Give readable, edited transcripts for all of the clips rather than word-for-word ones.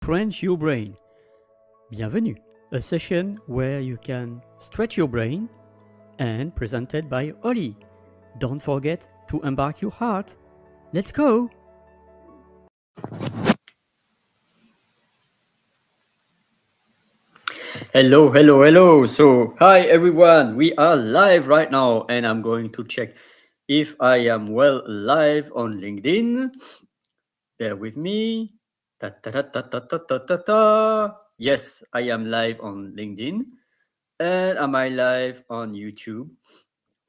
French Your Brain. Bienvenue, a session where you can stretch your brain and presented by Oli. Don't forget to embark your heart. Let's go! Hello. So, hi everyone. We are live right now, and I'm going to check if I am well live on LinkedIn. Bear with me. Ta ta ta ta ta ta ta ta ta. Yes, I am live on LinkedIn. And am I live on YouTube?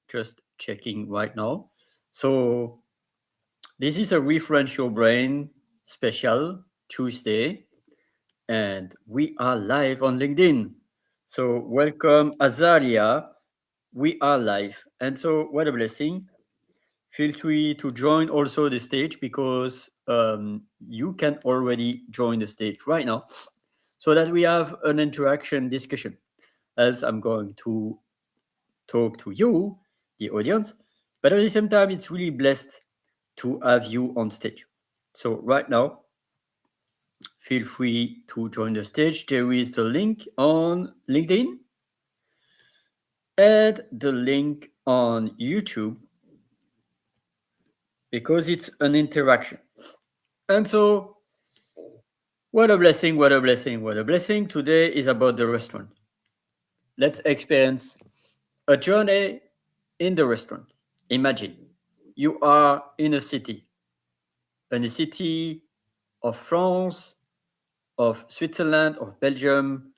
Just checking right now. So, this is a Refresh Your Brain special Tuesday, and we are live on LinkedIn. So, welcome, Azaria. We are live. And so, what a blessing. Feel free to join also the stage because you can already join the stage right now so that we have an interaction discussion. Else, I'm going to talk to you, the audience, but at the same time, it's really blessed to have you on stage. So, right now, feel free to join the stage. There is a link on LinkedIn and the link on YouTube because it's an interaction. And so, what a blessing, what a blessing, what a blessing. Today is about the restaurant. Let's experience a journey in the restaurant. Imagine you are in a city of France, of Switzerland, of Belgium,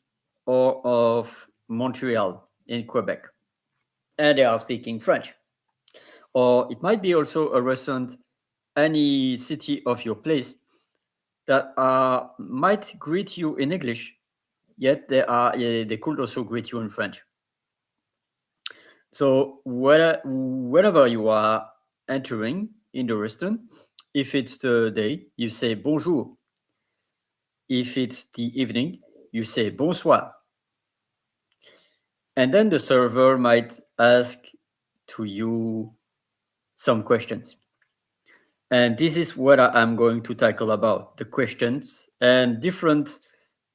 or of Montreal in Quebec, and they are speaking French. Or it might be also a restaurant, any city of your place that might greet you in English, yet they could also greet you in French. So whenever you are entering in the restaurant, if it's the day, you say bonjour. If it's the evening, you say bonsoir. And then the server might ask to you some questions. And this is what I'm going to tackle about the questions and different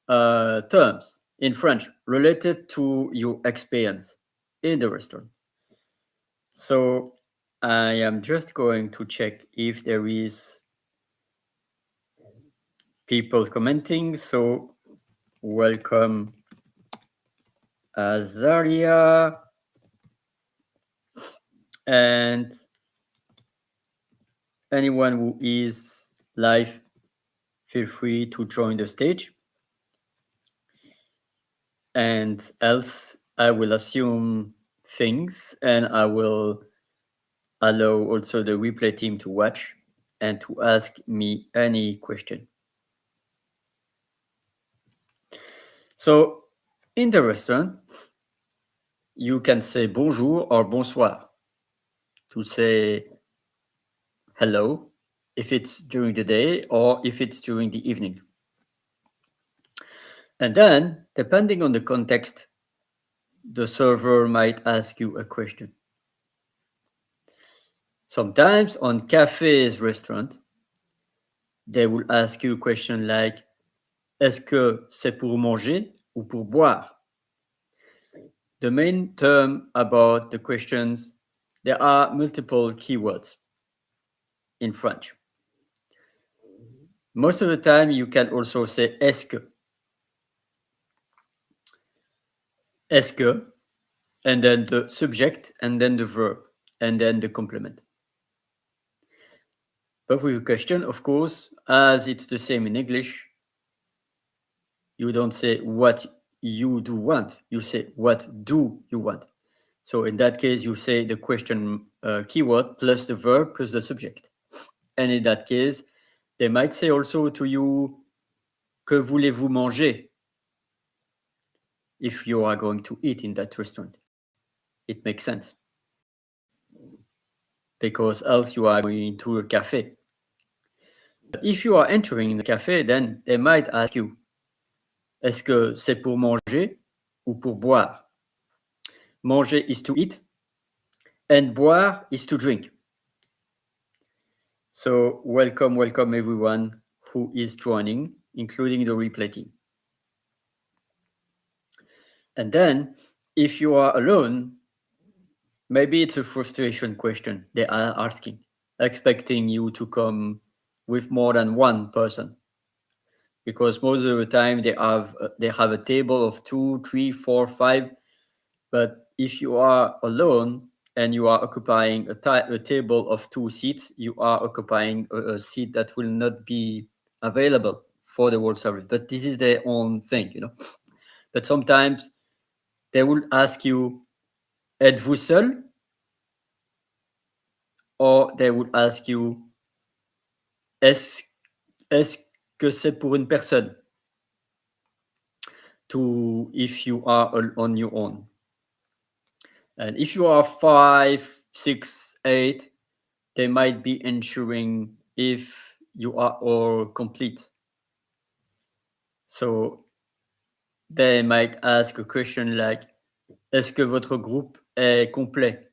terms in French related to your experience in the restaurant. So I am just going to check if there is people commenting. So welcome, Azaria. And anyone who is live, feel free to join the stage. And else, I will assume things and I will allow also the replay team to watch and to ask me any question. So in the restaurant, you can say bonjour or bonsoir to say hello if it's during the day or if it's during the evening. And then, depending on the context, the server might ask you a question. Sometimes on cafes, restaurant, they will ask you a question like, est-ce que c'est pour manger ou pour boire? The main term about the questions, there are multiple keywords in French. Most of the time, you can also say est-ce que. Est-ce que, and then the subject, and then the verb, and then the complement. But with a question, of course, as it's the same in English, you don't say what you do want. You say what do you want. So in that case, you say the question keyword plus the verb plus the subject. And in that case, they might say also to you, que voulez-vous manger? If you are going to eat in that restaurant. It makes sense. Because else you are going to a cafe. But if you are entering the cafe, then they might ask you, est-ce que c'est pour manger ou pour boire? Manger is to eat, and boire is to drink. So welcome everyone who is joining. including the replay team. And then, if you are alone, maybe it's a frustration question they are asking, expecting you to come with more than one person. Because most of the time they have a table of 2, 3, 4, 5. But if you are alone and you are occupying a table of 2 seats, you are occupying a seat that will not be available for the whole service. But this is their own thing, you know. But sometimes they will ask you, êtes-vous seul? Or they would ask you, est-ce, est-ce que c'est pour une personne? To if you are on your own. And if you are 5, 6, 8, they might be ensuring if you are all complete. So they might ask a question like, est-ce que votre groupe est complet?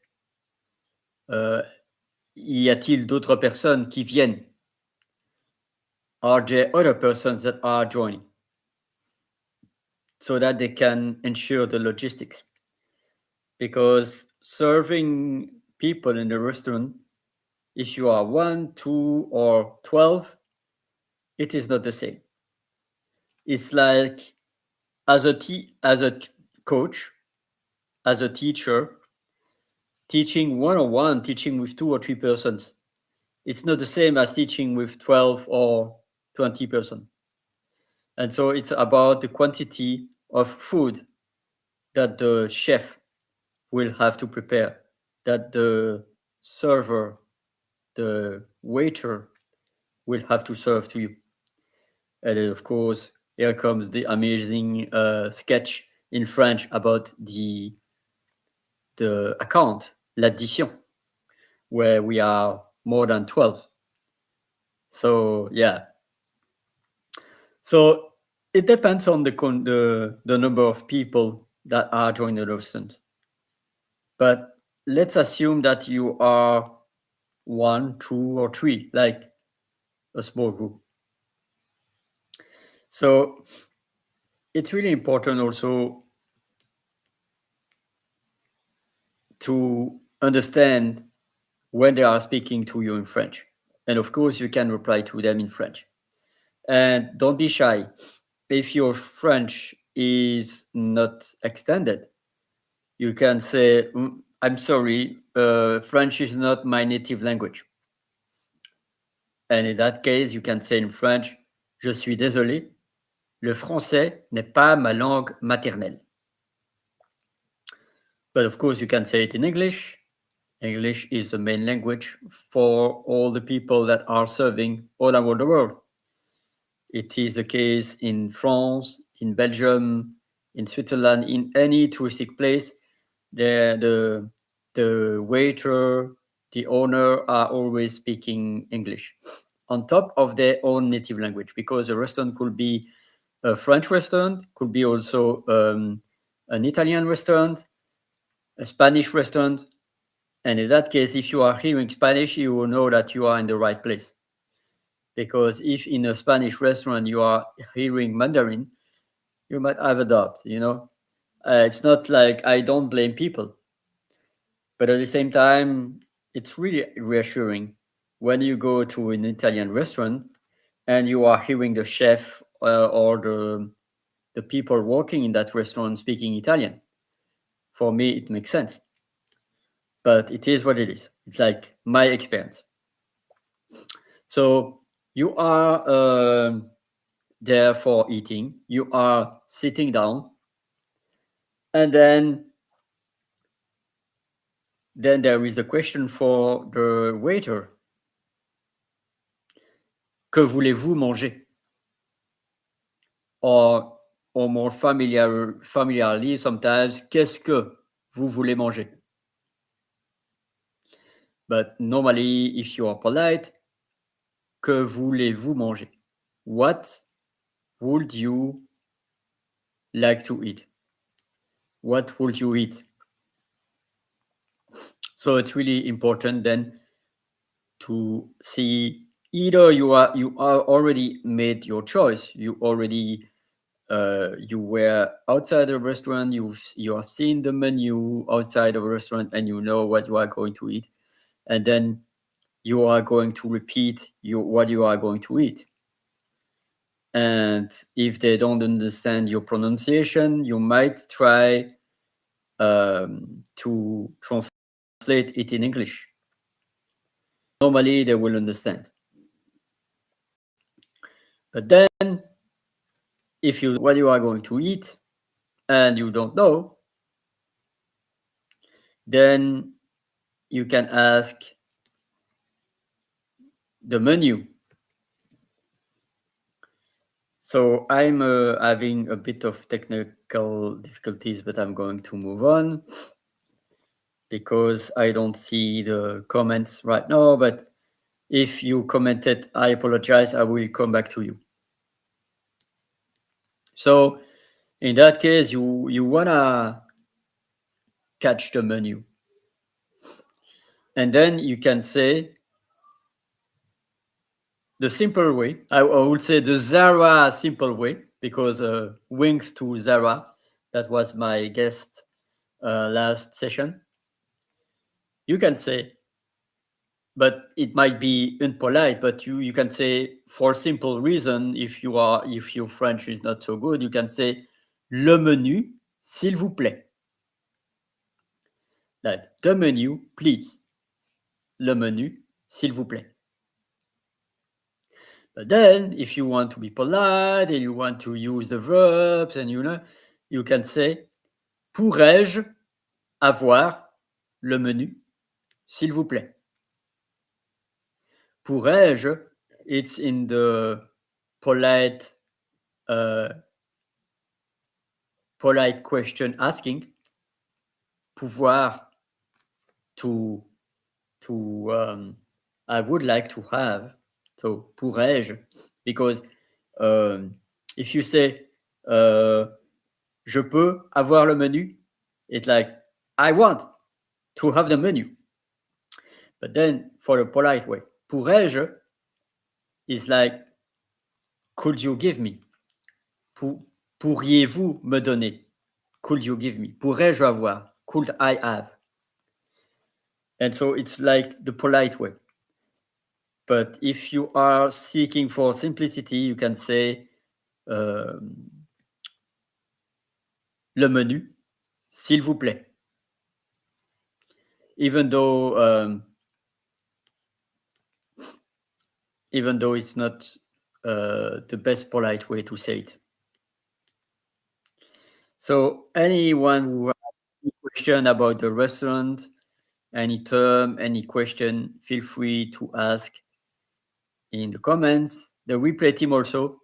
Y a-t-il d'autres personnes qui viennent? Are there other persons that are joining? So that they can ensure the logistics. Because serving people in the restaurant, if you are 1, 2, or 12, it is not the same. It's like as a coach, as a teacher, teaching one-on-one, teaching with 2 or 3 persons. It's not the same as teaching with 12 or 20 persons. And so it's about the quantity of food that the chef will have to prepare, that the server, the waiter will have to serve to you. And then, of course, here comes the amazing sketch in French about the account, l'addition, where we are more than 12. So, yeah. So it depends on the number of people that are joining the restaurant. But let's assume that you are 1, 2, or 3, like a small group. So it's really important also to understand when they are speaking to you in French. And of course, you can reply to them in French. And don't be shy. If your French is not extended, you can say, I'm sorry, French is not my native language. And in that case, you can say in French, je suis désolé, le français n'est pas ma langue maternelle. But of course, you can say it in English. English is the main language for all the people that are serving all over the world. It is the case in France, in Belgium, in Switzerland, in any touristic place. The waiter, the owner are always speaking English on top of their own native language, because a restaurant could be a French restaurant, could be also an Italian restaurant, a Spanish restaurant. And in that case, if you are hearing Spanish, you will know that you are in the right place. Because if in a Spanish restaurant you are hearing Mandarin, you might have a doubt, you know. It's not like I don't blame people. But at the same time, it's really reassuring when you go to an Italian restaurant and you are hearing the chef or the people working in that restaurant speaking Italian. For me, it makes sense. But it is what it is. It's like my experience. So you are there for eating. You are sitting down. And then there is the question for the waiter. Que voulez-vous manger? Or more familiarly, sometimes, qu'est-ce que vous voulez manger? But normally, if you are polite, que voulez-vous manger? What would you like to eat? What would you eat? So it's really important then to see either you are already made your choice. You already you were outside the restaurant. You have seen the menu outside of a restaurant, and you know what you are going to eat, and then you are going to repeat what you are going to eat. And if they don't understand your pronunciation, you might try to translate it in English. Normally, they will understand. But then, if you what you are going to eat and you don't know, then you can ask the menu. So I'm having a bit of technical difficulties, but I'm going to move on because I don't see the comments right now. But if you commented, I apologize. I will come back to you. So in that case, you wanna catch the menu, and then you can say the simple way. I would say the Zara simple way because wings to Zara. That was my guest last session. You can say, but it might be impolite. But you can say for simple reason. If your French is not so good, you can say le menu, s'il vous plaît. Like the menu, please. Le menu, s'il vous plaît. But then, if you want to be polite and you want to use the verbs, and you can say, pourrais-je avoir le menu, s'il vous plaît? Pourrais-je? It's in the polite, polite question asking. Pouvoir to I would like to have. So pourrais-je? Because if you say je peux avoir le menu, it's like I want to have the menu. But then for the polite way, pourrais-je is like could you give me? Pourriez-vous me donner? Could you give me? Pourrais-je avoir? Could I have? And so it's like the polite way. But if you are seeking for simplicity, you can say le menu, s'il vous plaît. Even though it's not the best polite way to say it. So anyone who has any question about the restaurant, any term, any question, feel free to ask in the comments. The replay team also.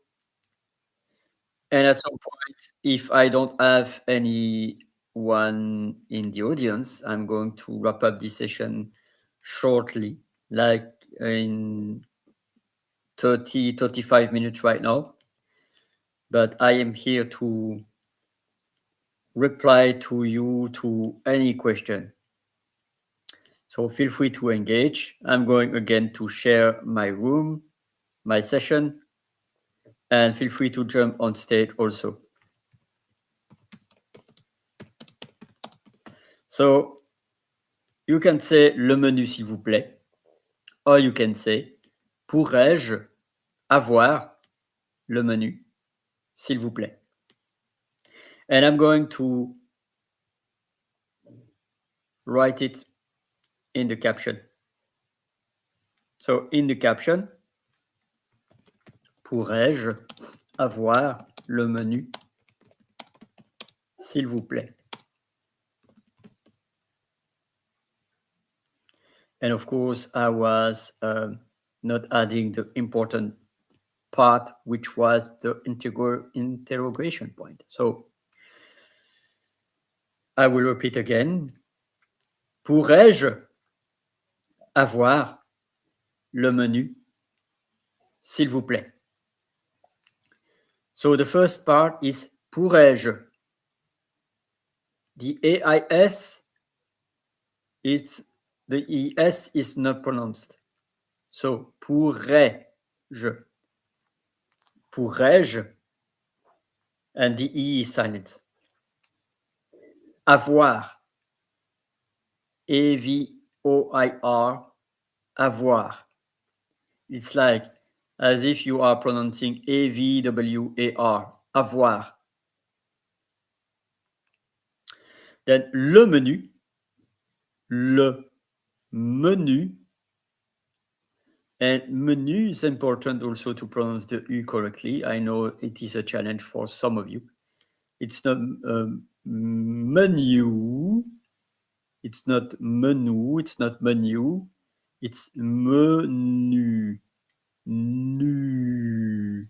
And at some point, if I don't have anyone in the audience, I'm going to wrap up this session shortly, like in 35 minutes right now. But I am here to reply to you to any question. So feel free to engage. I'm going again to share my room, my session, and feel free to jump on stage also. So you can say le menu s'il vous plaît, or you can say pourrais-je avoir le menu s'il vous plaît. And I'm going to write it in the caption. So in the caption, pourrais-je avoir le menu s'il vous plaît? And of course, I was not adding the important part, which was the interrogation point. So I will repeat again. Pourrais-je avoir le menu, s'il vous plaît? So the first part is pourrais-je. The AIS, the ES is not pronounced. So, pourrais-je. Pourrais-je. And the E is silent. Avoir. A-V-O-I-R. Avoir. It's like as if you are pronouncing A-V-W-A-R. Avoir. Then le menu. Le menu. And menu is important also to pronounce the U correctly. I know it is a challenge for some of you. It's not menu. It's not menu. It's not menu. It's menu. Nu.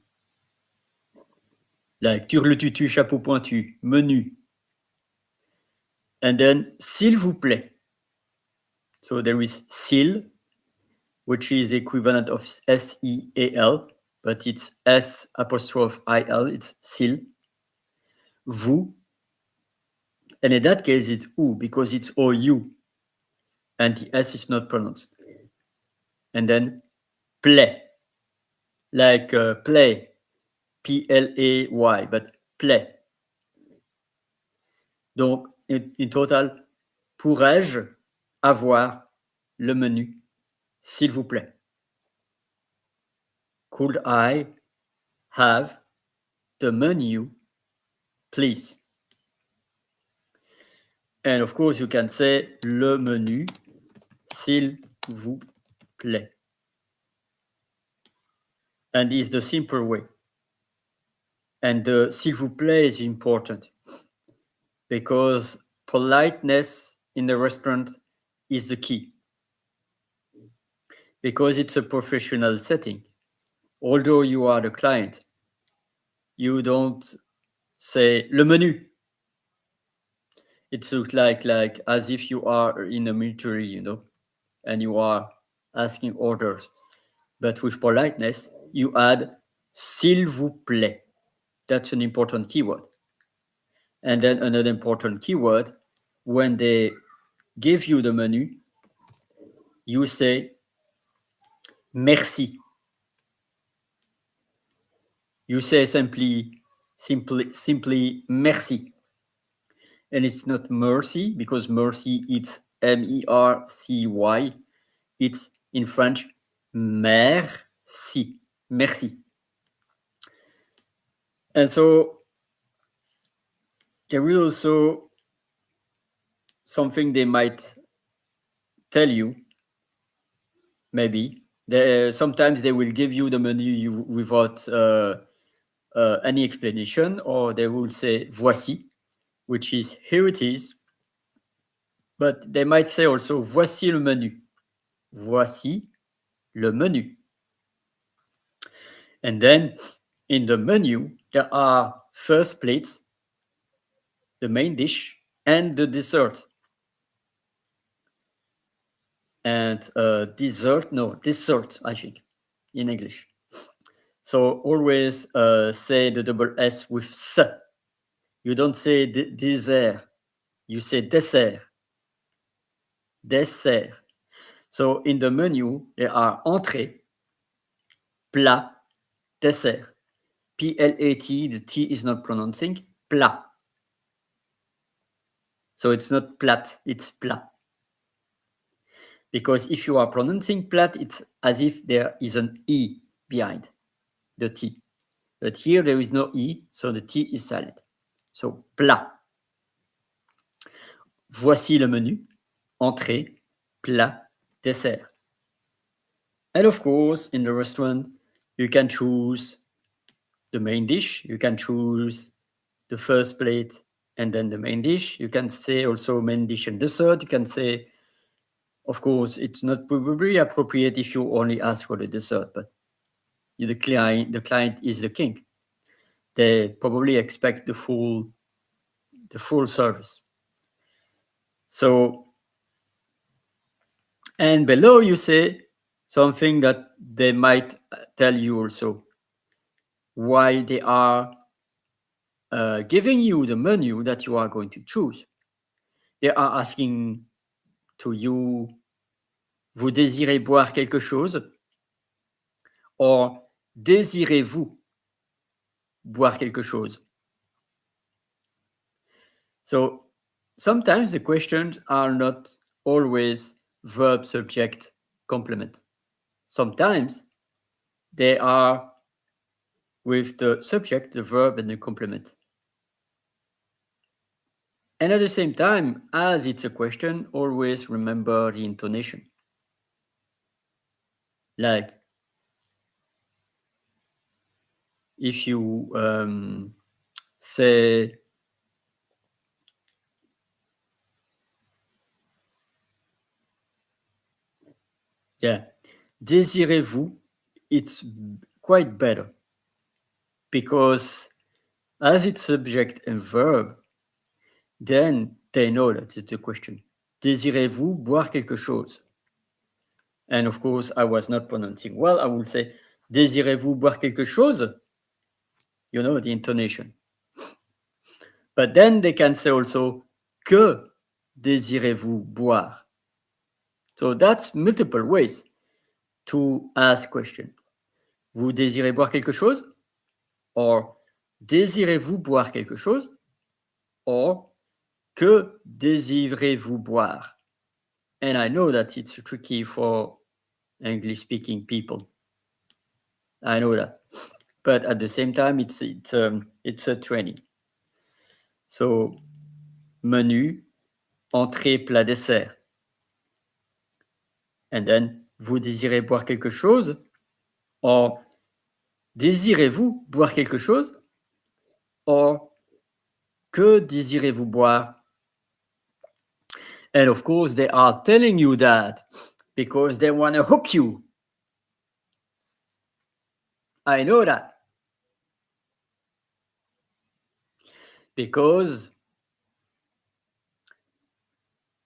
Like turle-tutu, chapeau pointu. Menu. And then s'il vous plaît. So there is s'il, which is the equivalent of S-E-A-L, but it's S'-I-L, it's s'il. Vous. And in that case, it's ou, because it's O-U. And the S is not pronounced. And then play. Like play. P-L-A-Y, but play. Donc, in total, pourrais-je avoir le menu, s'il vous plaît? Could I have the menu, please? And of course, you can say le menu, s'il vous plaît. And it's the simple way. And the s'il vous plaît is important because politeness in the restaurant is the key. Because it's a professional setting. Although you are the client, you don't say le menu. It looks like as if you are in a military, you know, and you are asking orders. But with politeness, you add s'il vous plaît. That's an important keyword. And then another important keyword, when they give you the menu, you say merci. You say simply merci. And it's not mercy, because mercy, it's M-E-R-C-Y. It's in French, merci. Merci. And so there is also something they might tell you, maybe. Sometimes they will give you the menu without any explanation, or they will say voici, which is here it is. But they might say also voici le menu. Voici le menu. And then in the menu, there are first plates, the main dish, and the dessert. And dessert, I think, in English. So always say the double S with S. You don't say dessert, you say dessert. Dessert. So in the menu, there are entrée, plat, dessert. P-L-A-T, the T is not pronouncing, plat. So it's not plat, it's plat. Because if you are pronouncing plat, it's as if there is an E behind the T. But here there is no E, so the T is silent. So plat. Voici le menu. Entrée, plat, dessert. And of course, in the restaurant, you can choose the main dish. You can choose the first plate and then the main dish. You can say also main dish and dessert. You can say, of course, it's not probably appropriate if you only ask for the dessert, but the client is the king. They probably expect the full service. So, and below you say something that they might tell you also. While they are giving you the menu that you are going to choose, they are asking to you, vous désirez boire quelque chose? or désirez-vous boire quelque chose? So sometimes the questions are not always verb, subject, complement. Sometimes they are with the subject, the verb, and the complement. And at the same time, as it's a question, always remember the intonation. Like if you say, yeah, désirez-vous, it's quite better because as it's subject and verb, then they know that it's a question. Désirez-vous boire quelque chose? And of course, I was not pronouncing well. I would say, désirez-vous boire quelque chose? You know, the intonation. But then they can say also, que désirez-vous boire? So that's multiple ways to ask question. Vous désirez boire quelque chose? Or désirez-vous boire quelque chose? Or que désirez-vous boire? And I know that it's tricky for English speaking people. I know that. But at the same time, it's a training. So, menu, entrée, plat, dessert. And then, vous désirez boire quelque chose? Or, désirez-vous boire quelque chose? Or, que désirez-vous boire? And of course, they are telling you that because they want to hook you. I know that. Because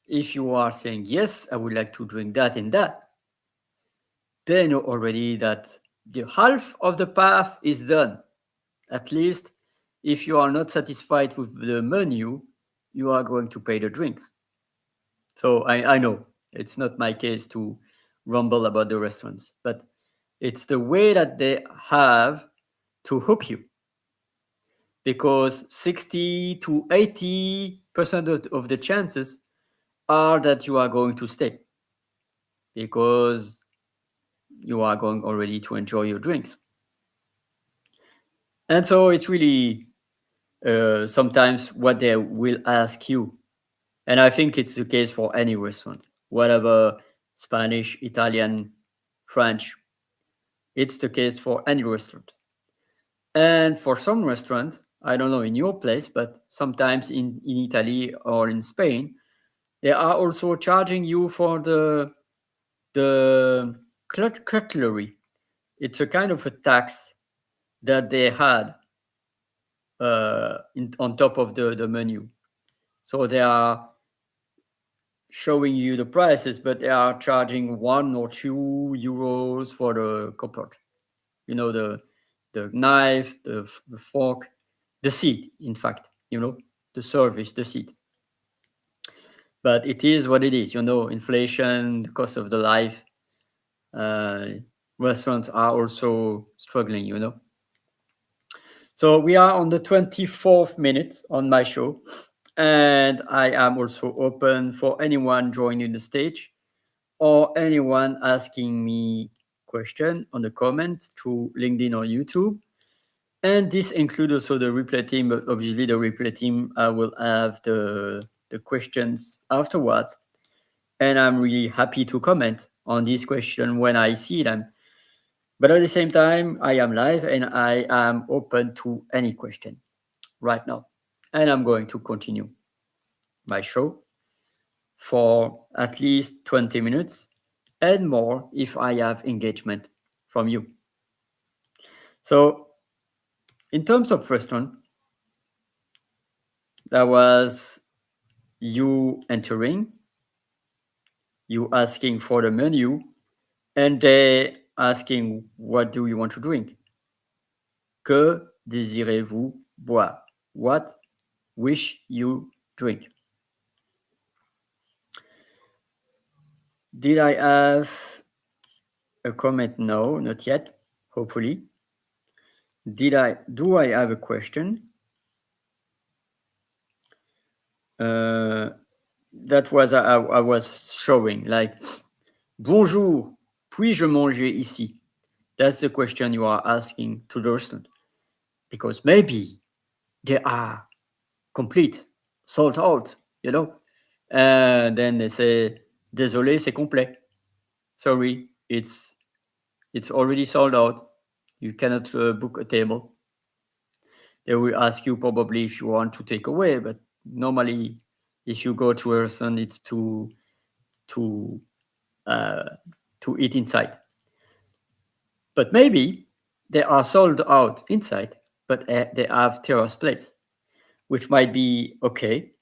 if you are saying, yes, I would like to drink that and that, they know already that the half of the path is done. At least if you are not satisfied with the menu, you are going to pay the drinks. So I know it's not my case to rumble about the restaurants, but it's the way that they have to hook you. Because 60 to 80% of the chances are that you are going to stay because you are going already to enjoy your drinks. And so it's really sometimes what they will ask you. And I think it's the case for any restaurant, whatever Spanish, Italian, French, it's the case for any restaurant. And for some restaurants, I don't know in your place, but sometimes in Italy or in Spain, they are also charging you for the cutlery. It's a kind of a tax that they had on top of the menu. So they are showing you the prices, but they are charging 1 or 2 euros for the cupboard. You know, the knife, the fork, the seat, in fact, you know, the service, the seat. But it is what it is, you know, inflation, the cost of the life. Restaurants are also struggling, you know. So we are on the 24th minute on my show, and I am also open for anyone joining the stage or anyone asking me question on the comments through LinkedIn or YouTube. And this includes also the replay team, but obviously the replay team will have the questions afterwards. And I'm really happy to comment on this question when I see them. But at the same time, I am live and I am open to any question right now. And I'm going to continue my show for at least 20 minutes and more if I have engagement from you. So in terms of restaurant, that was you entering, you asking for the menu, and they asking, what do you want to drink? Que désirez-vous boire? What wish you drink? Did I have a comment? No, not yet. hopefully. Do I have a question? That was I was showing like bonjour, puis-je manger ici? That's the question you are asking to the restaurant because maybe they are complete, sold out, you know. And then they say désolé, c'est complet. Sorry, it's already sold out. You cannot book a table. They will ask you probably if you want to take away, but normally, if you go to a restaurant, it's to uh, to eat inside. But maybe they are sold out inside, but they have terrace place, which might be okay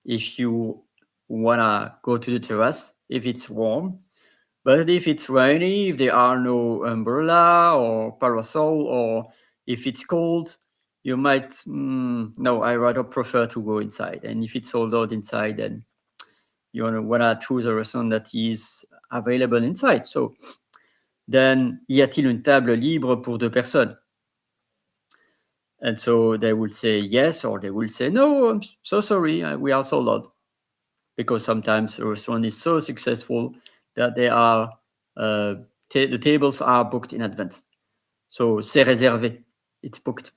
if you wanna go to the terrace if it's warm. But if it's rainy, if there are no umbrella or parasol, or if it's cold, you might no. I rather prefer to go inside. And if it's sold out inside, then you wanna choose a restaurant that is available inside. So then, y a-t-il une table libre pour deux personnes? And so they will say yes, or they will say no. I'm so sorry, we are sold out. Because sometimes a restaurant is so successful that they are the tables are booked in advance. So c'est réservé, it's booked.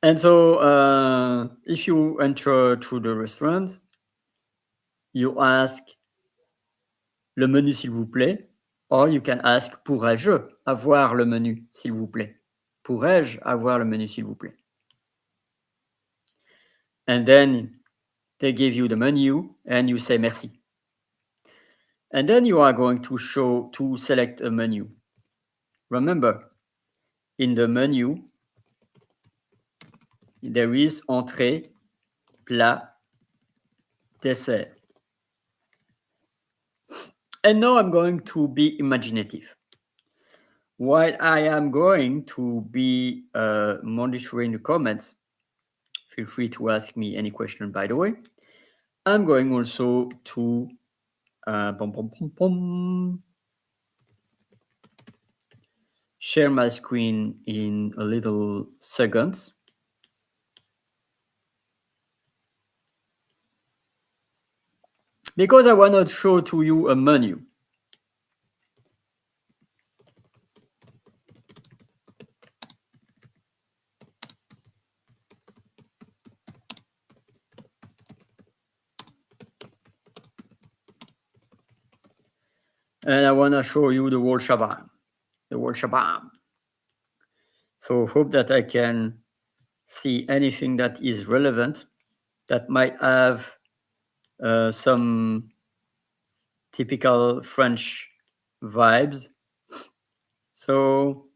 And so if you enter to the restaurant, you ask le menu s'il vous plaît, or you can ask pourrais-je avoir le menu s'il vous plaît? Pourrais-je avoir le menu s'il vous plaît? And then they give you the menu and you say merci. And then you are going to select a menu. Remember, in the menu, there is entrée, plat, dessert. And now I'm going to be imaginative. While I am going to be monitoring the comments, feel free to ask me any question, by the way. I'm going also to share my screen in a little seconds. Because I want to show to you a menu. And I want to show you the whole shabam. The whole shabam. So hope that I can see anything that is relevant, that might have some typical French vibes. So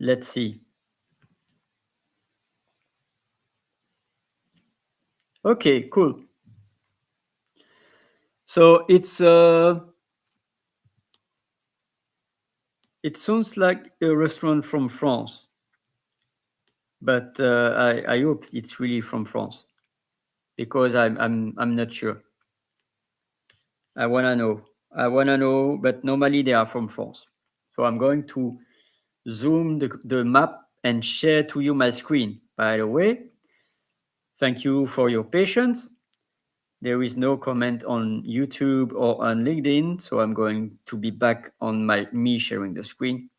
let's see. Okay, cool. So it sounds like a restaurant from France, but I hope it's really from France, because I'm not sure. I wanna know, but normally they are from France. So I'm going to zoom the map and share to you my screen. By the way, thank you for your patience. There is no comment on YouTube or on LinkedIn, so I'm going to be back on me sharing the screen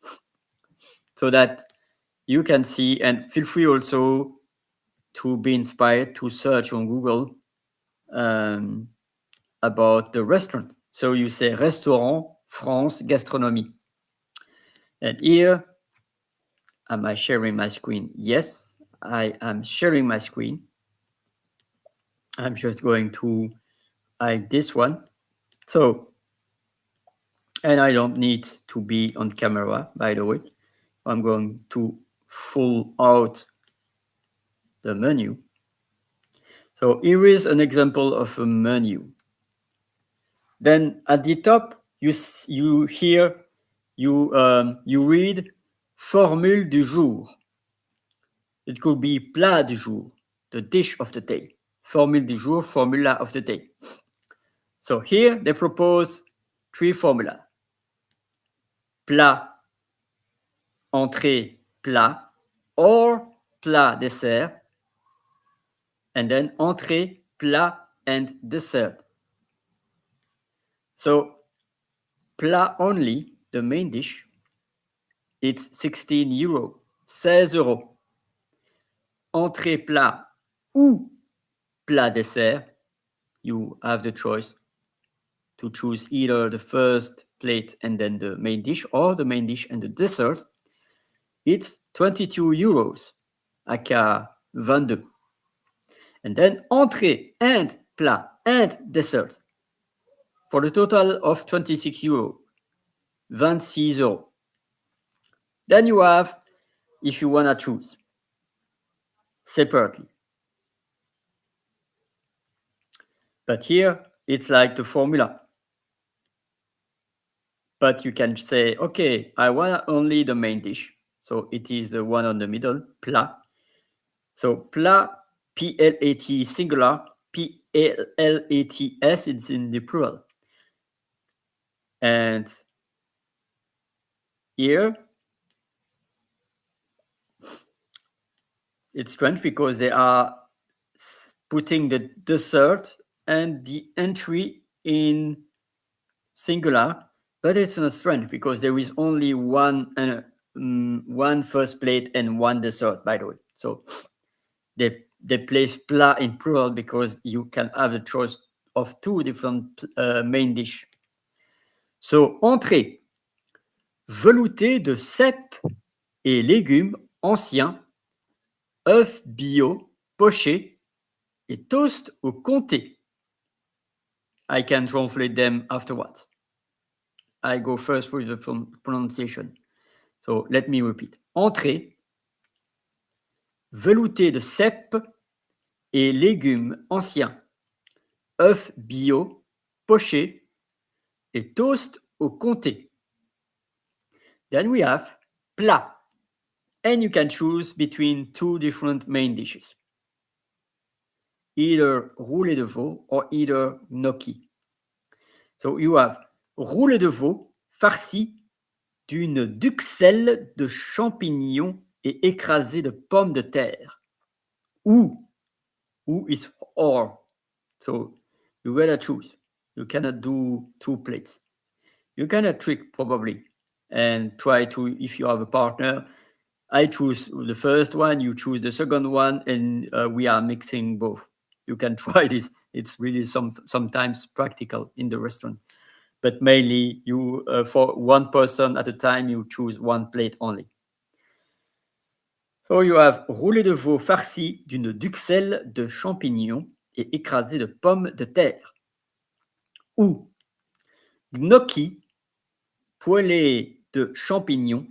so that you can see, and feel free also to be inspired to search on Google about the restaurant. So you say restaurant France gastronomie. And here, am I sharing my screen? Yes, I am sharing my screen. I'm just going to hide this one. So, and I don't need to be on camera, by the way. I'm going to full out the menu. So here is an example of a menu. Then at the top, you read formule du jour. It could be plat du jour, the dish of the day. Formule du jour, formula of the day. So here they propose three formulas. Plat, entrée, plat, or plat, dessert, and then entrée, plat, and dessert. So plat only, the main dish, it's 16 euros, 16 euros. Entrée, plat, ou plat, dessert, you have the choice to choose either the first plate and then the main dish, or the main dish and the dessert. It's 22 euros, aka 22. And then entrée and plat and dessert for the total of 26 euros, 26 euros. Then you have, if you wanna choose separately. But here it's like the formula. But you can say, okay, I want only the main dish. So it is the one on the middle, plat. So plat, P-L-A-T singular, P-L-A-T-S, it's in the plural. And here, it's strange because they are putting the dessert and the entry in singular, but it's not strange because there is only one first plate and one dessert, by the way. So they place plat in plural because you can have the choice of two different main dish. So entrée, velouté de cèpes et légumes anciens, œufs bio pochés et toast au comté. I can translate them afterwards. I go first for the pronunciation. So let me repeat. Entrée, velouté de cèpes et légumes anciens, œufs bio pochés et toast au comté. Then we have plat, and you can choose between two different main dishes. Either roulé de veau or either gnocchi. So you have roulé de veau farci d'une duxelle de champignons et écrasé de pommes de terre. Ou is or. So you gotta choose. You cannot do two plates. You cannot trick probably and try to, if you have a partner, I choose the first one, you choose the second one, and we are mixing both. You can try this. It's really sometimes practical in the restaurant. But mainly, you for one person at a time, you choose one plate only. So you have roulé de veau farci d'une duxelle de champignons et écrasé de pommes de terre. Ou gnocchi poêlé de champignons,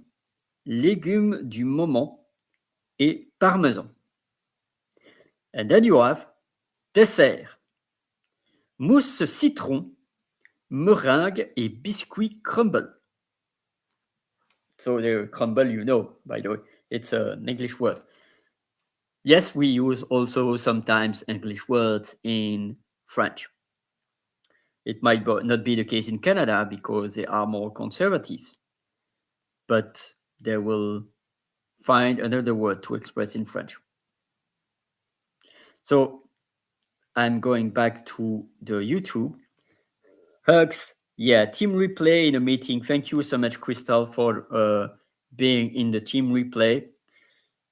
légumes du moment et parmesan. And then you have dessert. Mousse citron, meringue et biscuit crumble. So the crumble, you know, by the way, it's an English word. Yes, we use also sometimes English words in French. It might not be the case in Canada because they are more conservative, but they will find another word to express in French. So I'm going back to the YouTube. Hugs, yeah, team replay in a meeting. Thank you so much, Crystal, for being in the team replay.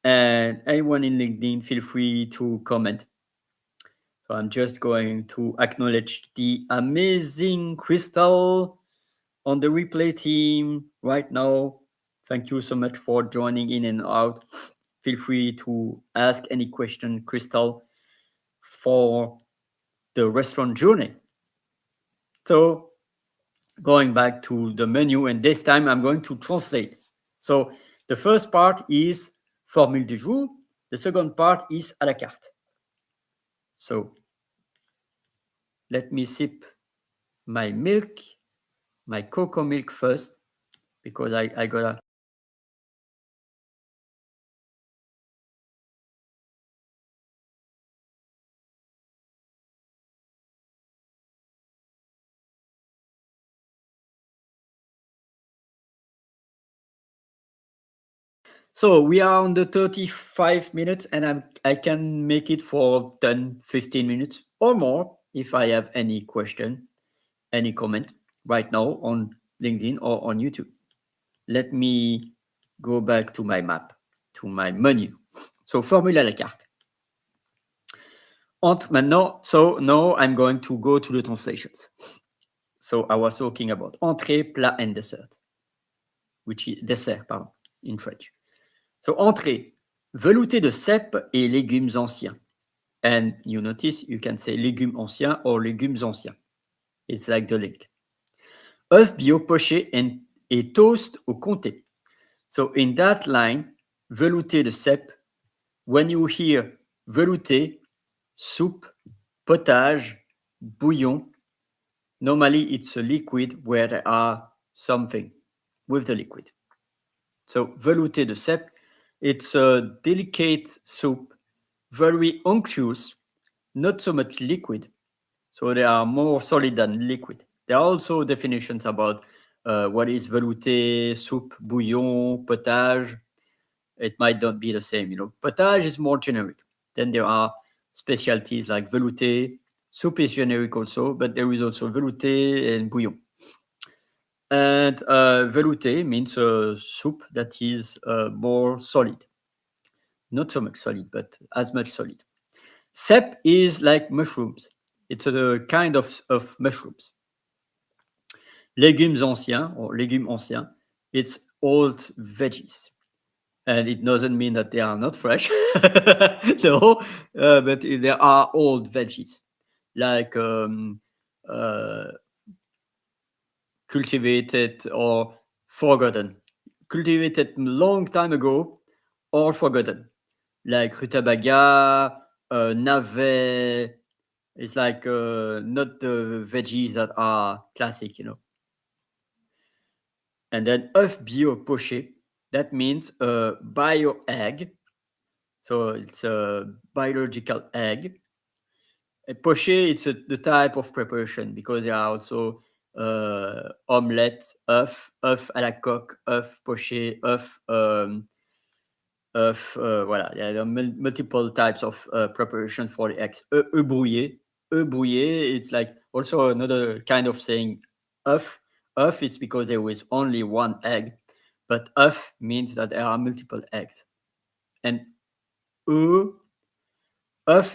And anyone in LinkedIn, feel free to comment. So I'm just going to acknowledge the amazing Crystal on the replay team right now. Thank you so much for joining in and out. Feel free to ask any question, Crystal, for the restaurant journey. So going back to the menu, and this time I'm going to translate. So the first part is formule du jour. The second part is à la carte. So let me sip my milk, my cocoa milk first, because I gotta So we are on the 35 minutes, and I can make it for 10, 15 minutes or more if I have any question, any comment right now on LinkedIn or on YouTube. Let me go back to my map, to my menu. So formule à la carte. Entre maintenant, so now I'm going to go to the translations. So I was talking about entrée, plat, and dessert, which is dessert, pardon, in French. So entrée, velouté de cèpes et légumes anciens. And you notice you can say légumes anciens or légumes anciens. It's like the link. Œufs bio pochés et toast au comté. So in that line, velouté de cèpes, when you hear velouté, soup, potage, bouillon, normally it's a liquid where there are something with the liquid. So velouté de cèpes, it's a delicate soup, very unctuous, not so much liquid. So they are more solid than liquid. There are also definitions about what is velouté, soup, bouillon, potage. It might not be the same, you know. Potage is more generic. Then there are specialties like velouté. Soup is generic also, but there is also velouté and bouillon. And velouté means a soup that is more solid. Not so much solid, but as much solid. Cèpe is like mushrooms. It's a kind of mushrooms. Légumes anciens or légumes anciens, it's old veggies. And it doesn't mean that they are not fresh. No, but there are old veggies like cultivated or forgotten. Cultivated long time ago or forgotten. Like rutabaga, navet. It's like not the veggies that are classic, you know. And then œuf bio poché, that means a bio egg. So it's a biological egg. Poché, it's the type of preparation because there are also omelette, œuf à la coque, œuf poché, voilà. There are multiple types of preparation for the eggs. Œuf brouillé. Œuf brouillé, it's like also another kind of saying œuf. Œuf, it's because there is only one egg. But œuf means that there are multiple eggs. And œuf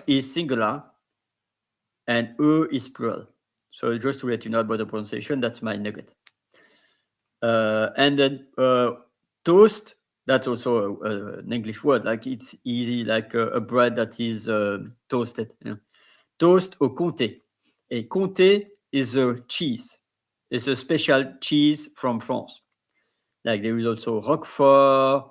is singular and is plural. So just to let you know about the pronunciation, that's my nugget. And then toast, that's also an English word. Like it's easy, like a bread that is toasted. You know? Toast au comté. A comté is a cheese. It's a special cheese from France. Like there is also Roquefort,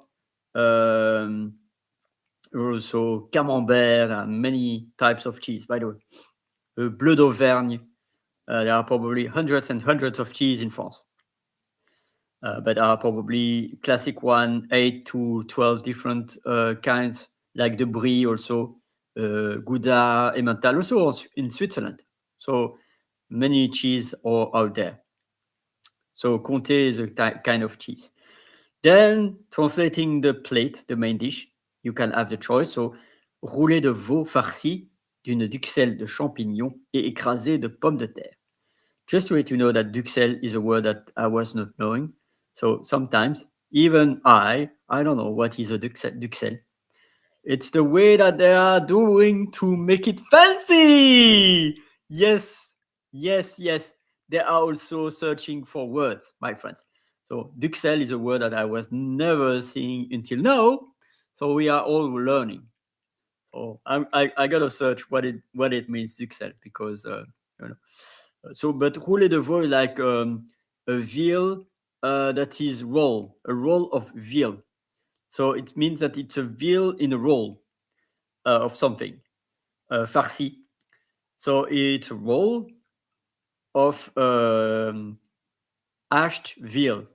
also Camembert, and many types of cheese, by the way. Bleu d'Auvergne. There are probably hundreds and hundreds of cheese in France. But are probably classic one, 8 to 12 different kinds, like the Brie also, Gouda, Emmental, also in Switzerland. So many cheese are out there. So Comté is a kind of cheese. Then translating the plate, the main dish, you can have the choice. So roulé de veau farci d'une duxelle de champignons et écrasé de pommes de terre. Just to let you know that duxelle is a word that I was not knowing. So sometimes even I don't know what is a duxelle. It's the way that they are doing to make it fancy. Yes, yes, yes. They are also searching for words, my friends. So duxelle is a word that I was never seeing until now. So we are all learning. So I gotta search what it means duxelle because you know. So, but roulé de veau is like a veal that is a roll of veal. So it means that it's a veal in a roll of something, farci. So it's a roll of hashed veal,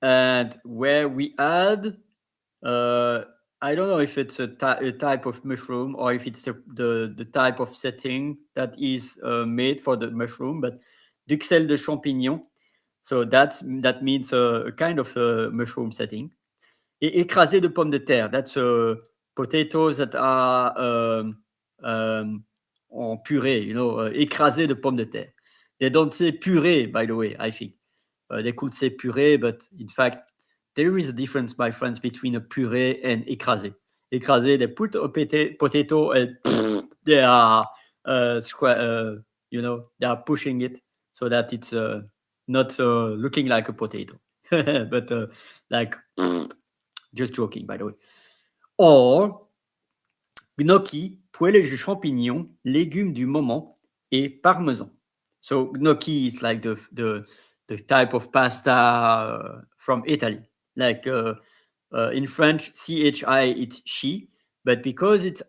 and where we add, I don't know if it's a type of mushroom or if it's the type of setting that is made for the mushroom, but duxelle de champignon. So that means a kind of a mushroom setting. écrasé de pommes de terre. That's potatoes that are en purée, écrasé de pommes de terre. They don't say purée, by the way, I think. They could say purée, but in fact, there is a difference, my friends, between a purée and écrasé. Écrasé, they put a potato and they are they are pushing it so that it's not looking like a potato, but like just joking, by the way. Or gnocchi, poêlée de champignons, légumes du moment et parmesan. So gnocchi is like the type of pasta from Italy. Like in French, chi it's chi, but because it's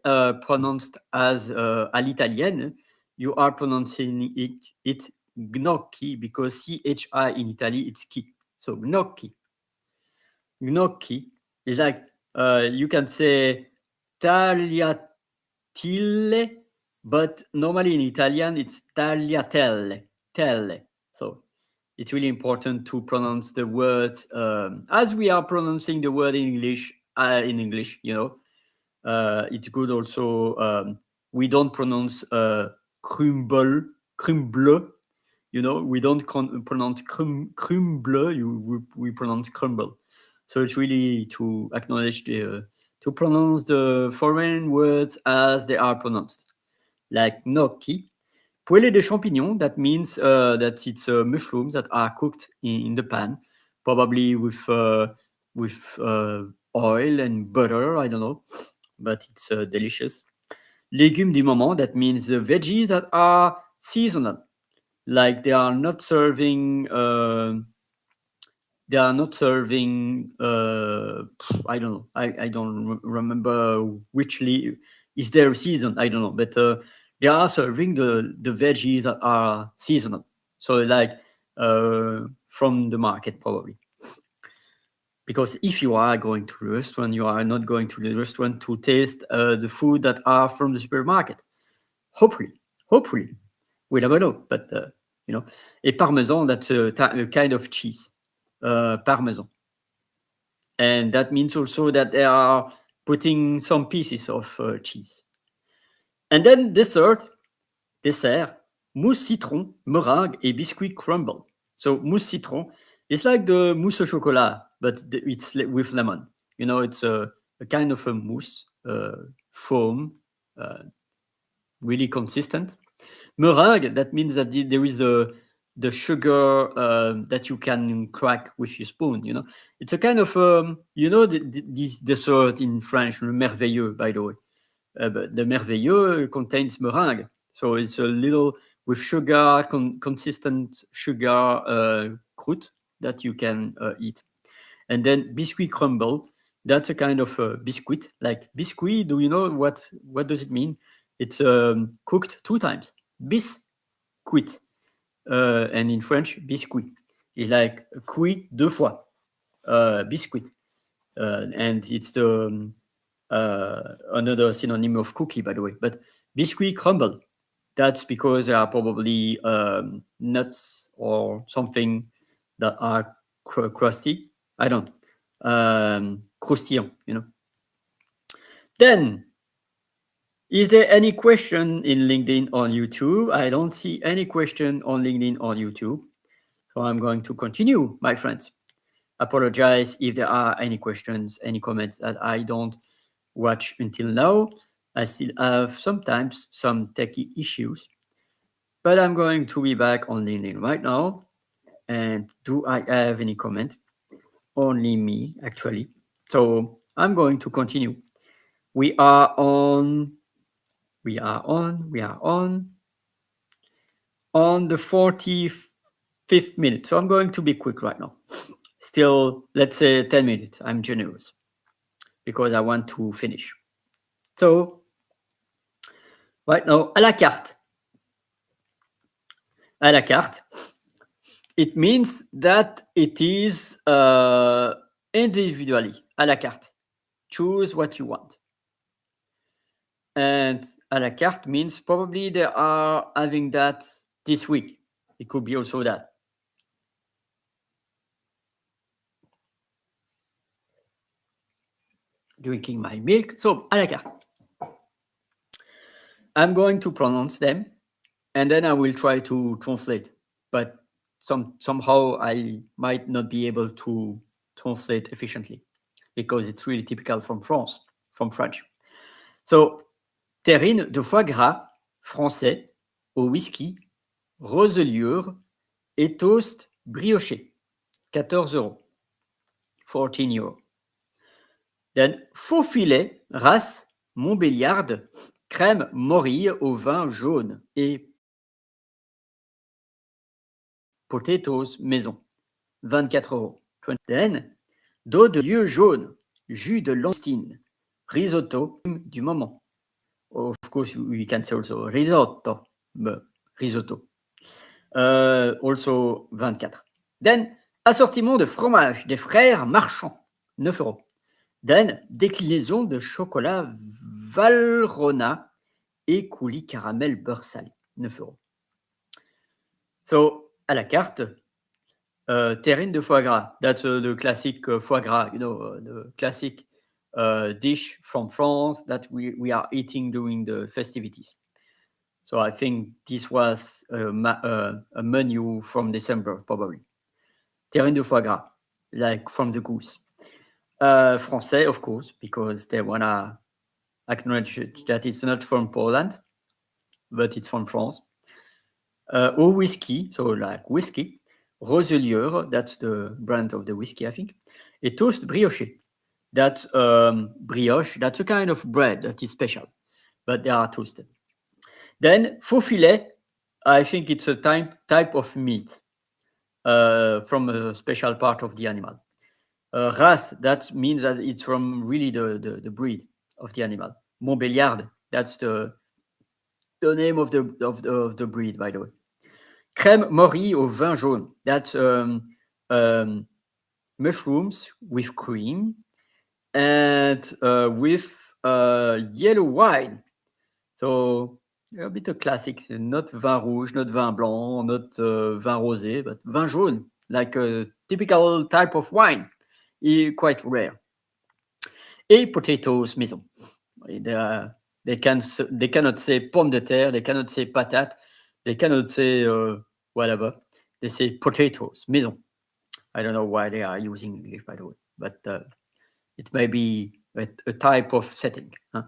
pronounced as all'italienne, you are pronouncing it gnocchi because chi in Italy it's chi. So gnocchi. Gnocchi is like you can say tagliatelle, but normally in Italian it's tagliatelle. Telle. So it's really important to pronounce the words as we are pronouncing the word in English. It's good also. We don't pronounce crumble, crumble. We don't pronounce crumble. We pronounce crumble. So it's really to acknowledge to pronounce the foreign words as they are pronounced, like gnocchi. Poêlée de champignons, that means that it's mushrooms that are cooked in the pan, probably with oil and butter, I don't know, but it's delicious. Légumes du moment, that means the veggies that are seasonal, like they are not serving I don't know, I don't remember which is there a season, I don't know, but they are serving the veggies that are seasonal, so like from the market probably, because if you are going to the restaurant, you are not going to the restaurant to taste the food that are from the supermarket. Hopefully we never know, but a parmesan, that's a kind of cheese, parmesan. And that means also that they are putting some pieces of cheese. And then dessert, mousse citron, meringue et biscuit crumble. So mousse citron, it's like the mousse au chocolat, but it's with lemon. It's a kind of a mousse, foam, really consistent. Meringue, that means that there is the sugar that you can crack with your spoon. It's a kind of this dessert in French, le merveilleux, by the way. But the merveilleux contains meringue, so it's a little with sugar, consistent sugar croûte that you can eat. And then biscuit crumble, that's a kind of biscuit. Like biscuit, do you know what does it mean? It's cooked 2 times. Biscuit. And in French, biscuit. It's like cuit 2 fois. Biscuit. And it's another synonym of cookie, by the way. But biscuit crumble, that's because there are probably nuts or something that are crusty. I don't croustillant, Then, is there any question in LinkedIn or YouTube? I don't see any question on LinkedIn or YouTube. So I'm going to continue, my friends. Apologize if there are any questions, any comments that I don't watch until now. I still have sometimes some techie issues, but I'm going to be back on LinkedIn right now. And do I have any comment? Only me, actually. So I'm going to continue. We are on the 45th minute. So I'm going to be quick right now. Still, let's say 10 minutes. I'm generous because I want to finish. So right now, à la carte. À la carte. It means that it is individually, à la carte. Choose what you want. And à la carte means probably they are having that this week. It could be also that. drinking my milk. So, à la carte. I'm going to pronounce them, and then I will try to translate. But somehow I might not be able to translate efficiently because it's really typical from France, from French. So, terrine de foie gras français au whisky, roseliure et toast brioché, 14 euros, 14 euros. Then, faux filet, race Montbéliarde, crème morille au vin jaune et potatoes maison, 24 euros. Then, dos de lieu jaune, jus de langostine, risotto du moment. Of course, we can say also risotto, but risotto. Also 24. Then, assortiment de fromage des frères marchands, 9 euros. Then, déclinaison de chocolat Valrhona et coulis caramel beurre salé, 9 euros. So, à la carte, terrine de foie gras. That's the classic foie gras, the classic dish from France that we are eating during the festivities. So I think this was a menu from December, probably. Terrine de foie gras, like from the goose. Français, of course, because they want to acknowledge that it's not from Poland, but it's from France. Au whiskey, so like whiskey. Roseliure, that's the brand of the whiskey, I think. Et toast brioché. That's brioche. That's a kind of bread that is special, but they are toasted. Then faux filet, I think it's a type of meat from a special part of the animal. Race, that means that it's from really the breed of the animal. Montbéliarde, that's the name of the breed, by the way. Crème morille au vin jaune, that's mushrooms with cream and with yellow wine. So a bit of classic, not vin rouge, not vin blanc, not vin rosé, but vin jaune, like a typical type of wine, quite rare. Et potatoes maison. They cannot say pomme de terre, they cannot say patate, they cannot say whatever. They say potatoes maison. I don't know why they are using English, by the way, but it may be a type of setting. Huh?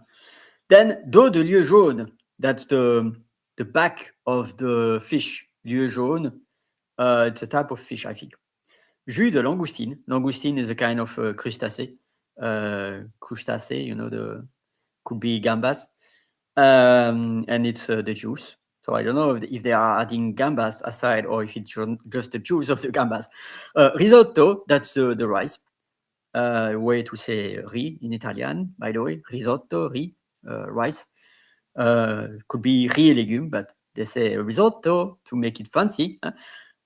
Then, dos de lieu jaune, that's the back of the fish, lieu jaune. It's a type of fish, I think. Jus de langoustine. Langoustine is a kind of crustacea. Crustacea, could be gambas. And it's the juice. So I don't know if they are adding gambas aside or if it's just the juice of the gambas. Risotto, that's the rice. Way to say riz in Italian, by the way. Risotto, riz, rice. Could be riz et légumes, but they say risotto to make it fancy.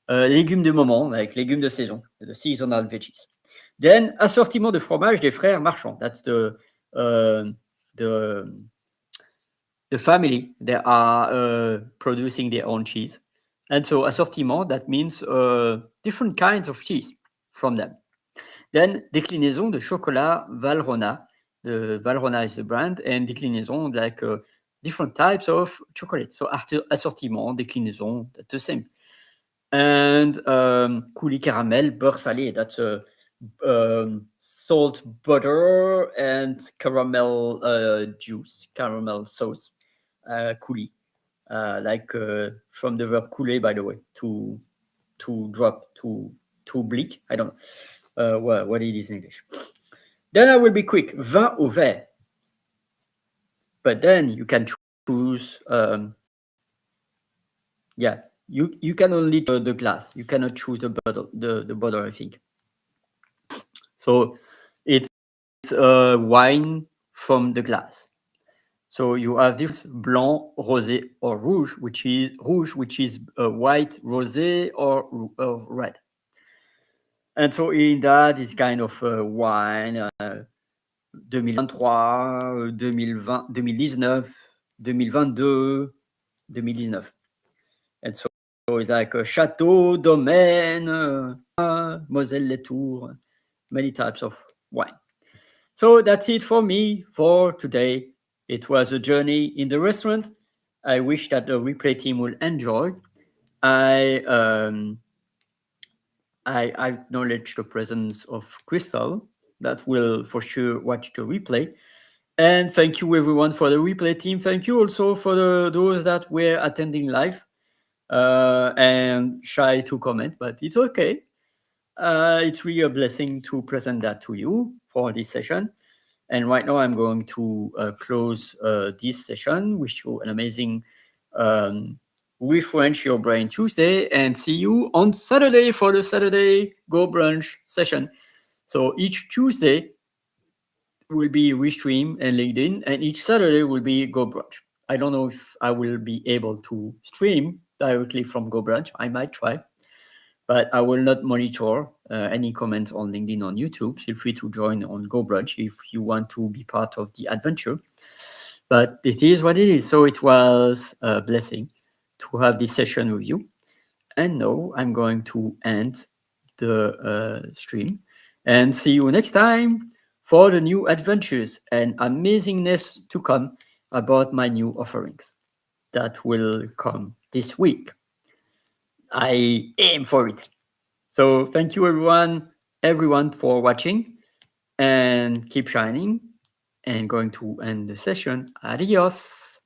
Légumes de moment, like légumes de saison, the seasonal veggies. Then, assortiment de fromage des frères marchands. That's the family. They are producing their own cheese. And so assortiment, that means different kinds of cheese from them. Then, déclinaison de chocolat Valrhona. The Valrhona is the brand, and déclinaison, like different types of chocolate. So assortiment, déclinaison, that's the same. And coulis caramel beurre salé. That's salt butter and caramel juice, caramel sauce. Coulis, like from the verb couler, by the way, to drop, to bleak. I don't know what it is in English. Then I will be quick. Vin au verre. But then you can choose. You can only choose the glass. You cannot choose the bottle, I think. So it's wine from the glass. So you have this blanc, rosé, or rouge, which is white, rosé, or red. And so in that is kind of wine 2023, 2020, 2019, 2022, 2019. And so it's like a chateau, domaine, Moselle-les-Tours, many types of wine. So that's it for me for today. It was a journey in the restaurant. I wish that the replay team will enjoy. I um, I acknowledge the presence of Crystal that will for sure watch the replay. And thank you everyone for the replay team. Thank you also for those that were attending live and shy to comment, but it's okay. It's really a blessing to present that to you for this session. And right now, I'm going to close this session. Wish you an amazing um, Refrench Your Brain Tuesday, and see you on Saturday for the Saturday Go Brunch session. So each Tuesday will be Restream and LinkedIn, and each Saturday will be Go Brunch. I don't know if I will be able to stream directly from Go Brunch. I might try, but I will not monitor any comments on LinkedIn on YouTube. Feel free to join on Go Brunch if you want to be part of the adventure. But it is what it is. So it was a blessing to have this session with you. And now I'm going to end the stream and see you next time for the new adventures and amazingness to come about my new offerings that will come this week. I aim for it. So thank you everyone for watching, and keep shining, and going to end the session. Adios.